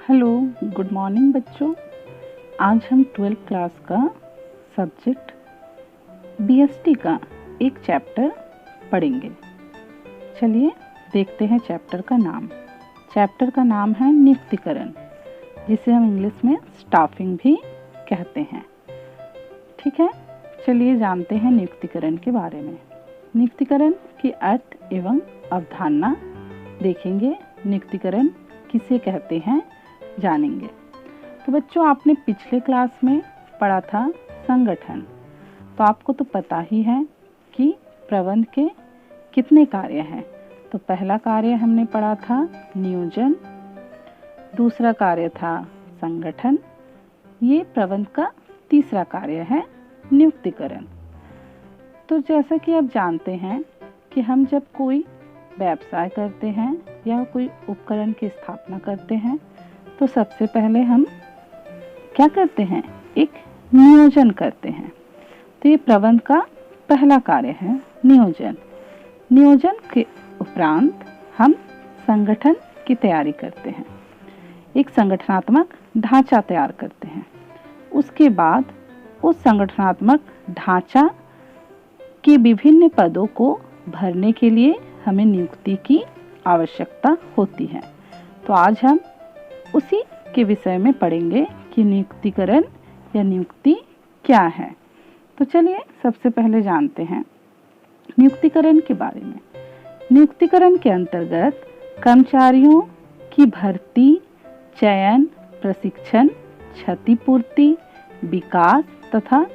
Hello, good morning बच्चों। आज हम 12th क्लास का सब्जेक्ट बीएसटी का एक चैप्टर पढ़ेंगे। चलिए देखते हैं चैप्टर का नाम। चैप्टर का नाम है नियुक्तिकरण, जिसे हम इंग्लिश में स्टाफिंग भी कहते हैं। ठीक है, चलिए जानते हैं नियुक्तिकरण के बारे में। नियुक्तिकरण की अर्थ एवं अवधारणा देखेंगे। नियुक्तिकरण किसे कहते हैं जानेंगे। तो बच्चों, आपने पिछले क्लास में पढ़ा था संगठन। तो आपको तो पता ही है कि प्रबंध के कितने कार्य हैं। तो पहला कार्य हमने पढ़ा था नियोजन, दूसरा कार्य था संगठन, ये प्रबंध का तीसरा कार्य है नियुक्तिकरण। तो जैसा कि आप जानते हैं कि हम जब कोई व्यवसाय करते हैं या कोई उपकरण की स्थापना करते हैं तो सबसे पहले हम क्या करते हैं, एक नियोजन करते हैं। तो ये प्रबंध का पहला कार्य है नियोजन। नियोजन के उपरांत हम संगठन की तैयारी करते हैं, एक संगठनात्मक ढांचा तैयार करते हैं। उसके बाद उस संगठनात्मक ढांचा के विभिन्न पदों को भरने के लिए हमें नियुक्ति की आवश्यकता होती है। तो आज हम उसी के विषय में पढ़ेंगे कि नियुक्तिकरण या नियुक्ति क्या है। तो चलिए सबसे पहले जानते हैं नियुक्तिकरण के बारे में। नियुक्तिकरण के अंतर्गत कर्मचारियों की भर्ती, चयन, प्रशिक्षण, क्षतिपूर्ति, विकास तथा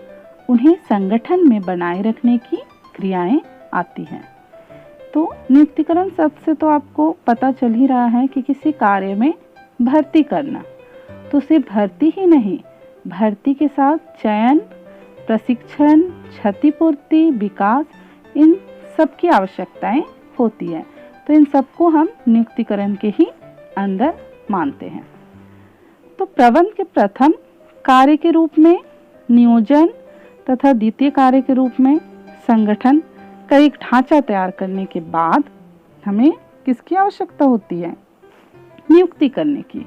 उन्हें संगठन में बनाए रखने की क्रियाएं आती हैं। तो नियुक्तिकरण शब्द से तो आपको पता चल ही रहा है कि किसी कार्य में भर्ती करना। तो सिर्फ भर्ती ही नहीं, भर्ती के साथ चयन, प्रशिक्षण, क्षतिपूर्ति, विकास, इन सब की आवश्यकताएं होती है। तो इन सबको हम नियुक्तिकरण के ही अंदर मानते हैं। तो प्रबंध के प्रथम कार्य के रूप में नियोजन तथा द्वितीय कार्य के रूप में संगठन का एक ढांचा तैयार करने के बाद हमें किसकी आवश्यकता होती है, नियुक्ति करने की।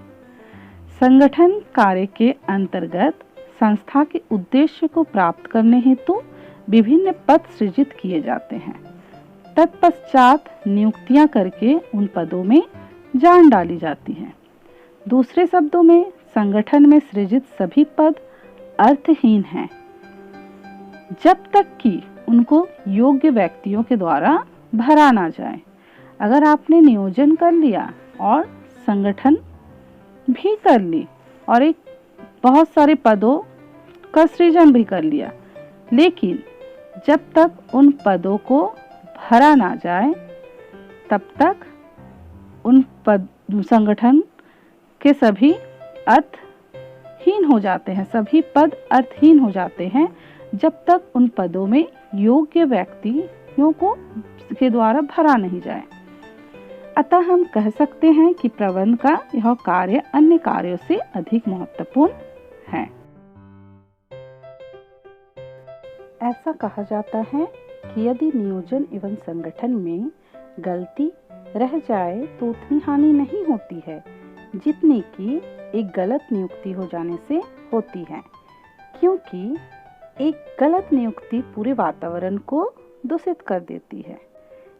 संगठन कार्य के अंतर्गत संस्था के उद्देश्य को प्राप्त करने हेतु विभिन्न पद सृजित किए जाते हैं। तत्पश्चात नियुक्तियां करके उन पदों में जान डाली जाती हैं। दूसरे शब्दों में संगठन में सृजित सभी पद अर्थहीन हैं जब तक कि उनको योग्य व्यक्तियों के द्वारा भरा ना जाए। अगर आपने नियोजन कर लिया और संगठन भी कर ली और एक बहुत सारे पदों का सृजन भी कर लिया, लेकिन जब तक उन पदों को भरा ना जाए तब तक उन पद संगठन के सभी अर्थहीन हो जाते हैं, सभी पद अर्थहीन हो जाते हैं जब तक उन पदों में योग्य व्यक्तियों को के द्वारा भरा नहीं जाए। अतः हम कह सकते हैं कि प्रबंध का यह कार्य अन्य कार्यों से अधिक महत्वपूर्ण है। ऐसा कहा जाता है कि यदि नियोजन एवं संगठन में गलती रह जाए तो उतनी हानि नहीं होती है जितनी कि एक गलत नियुक्ति हो जाने से होती है, क्योंकि एक गलत नियुक्ति पूरे वातावरण को दूषित कर देती है।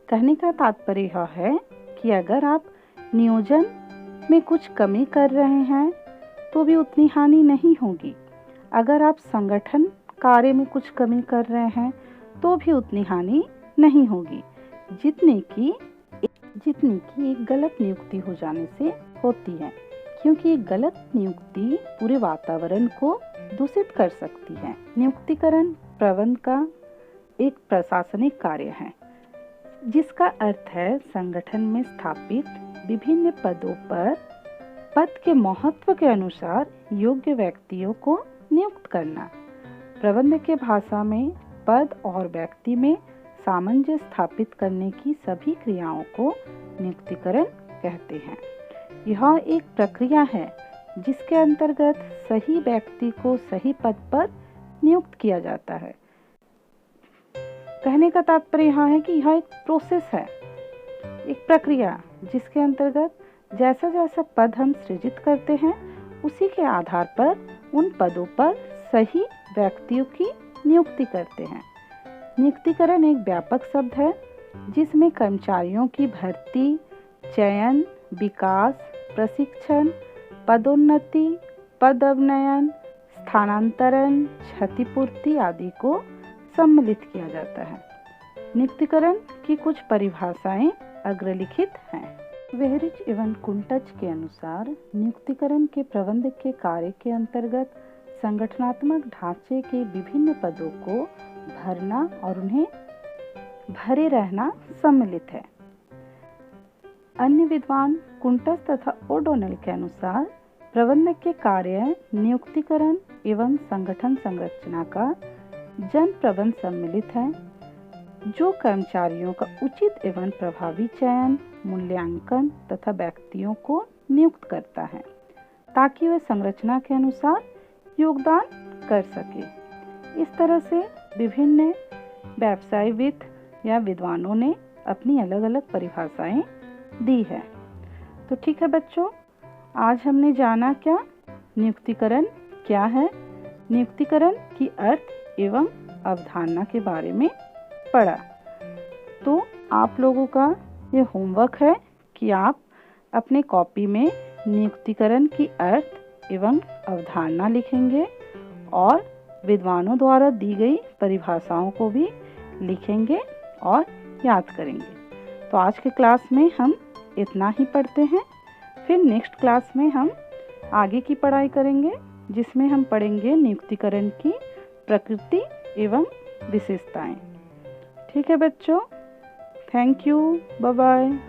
कहने का तात्पर्य यह है कि अगर आप नियोजन में कुछ कमी कर रहे हैं तो भी उतनी हानि नहीं होगी। अगर आप संगठन कार्य में कुछ कमी कर रहे हैं तो भी उतनी हानि नहीं होगी जितनी कि एक गलत नियुक्ति हो जाने से होती है, क्योंकि एक गलत नियुक्ति पूरे वातावरण को दूषित कर सकती है। नियुक्तिकरण प्रबंध का एक प्रशासनिक कार्य है जिसका अर्थ है संगठन में स्थापित विभिन्न पदों पर पद के महत्व के अनुसार योग्य व्यक्तियों को नियुक्त करना। प्रबंध के भाषा में पद और व्यक्ति में सामंजस्य स्थापित करने की सभी क्रियाओं को नियुक्तिकरण कहते हैं। यह एक प्रक्रिया है जिसके अंतर्गत सही व्यक्ति को सही पद पर नियुक्त किया जाता है। कहने का तात्पर्य यह है कि यह एक प्रोसेस है, एक प्रक्रिया जिसके अंतर्गत जैसा जैसा पद हम सृजित करते हैं उसी के आधार पर उन पदों पर सही व्यक्तियों की नियुक्ति करते हैं। नियुक्तिकरण एक व्यापक शब्द है जिसमें कर्मचारियों की भर्ती, चयन, विकास, प्रशिक्षण, पदोन्नति, पद अवनयन, स्थानांतरण, क्षतिपूर्ति आदि को सम्मिलित किया जाता है। नियुक्तिकरण की कुछ परिभाषाएं अग्रलिखित हैं। वेहरिच एवं कुंटच के अनुसार नियुक्तिकरण के प्रबंधक के कार्य के अंतर्गत संगठनात्मक ढांचे के विभिन्न पदों को भरना और उन्हें भरे रहना सम्मिलित है। अन्य विद्वान कुंटच तथा ओडोनेल के अनुसार प्रबंधक के कार्य नियुक्तिकरण एवं संगठन संरचना का जन प्रबंध सम्मिलित है, जो कर्मचारियों का उचित एवं प्रभावी चयन, मूल्यांकन तथा व्यक्तियों को नियुक्त करता है ताकि वे संरचना के अनुसार योगदान कर सके। इस तरह से विभिन्न व्यवसायविद या विद्वानों ने अपनी अलग अलग परिभाषाएं दी है। तो ठीक है बच्चों, आज हमने जाना क्या नियुक्तिकरण क्या है, नियुक्तिकरण की अर्थ एवं अवधारणा के बारे में पढ़ा। तो आप लोगों का ये होमवर्क है कि आप अपने कॉपी में नियुक्तिकरण की अर्थ एवं अवधारणा लिखेंगे और विद्वानों द्वारा दी गई परिभाषाओं को भी लिखेंगे और याद करेंगे। तो आज के क्लास में हम इतना ही पढ़ते हैं, फिर नेक्स्ट क्लास में हम आगे की पढ़ाई करेंगे जिसमें हम पढ़ेंगे नियुक्तिकरण की प्रकृति एवं विशेषताएं। ठीक है बच्चों, थैंक यू, बाय बाय।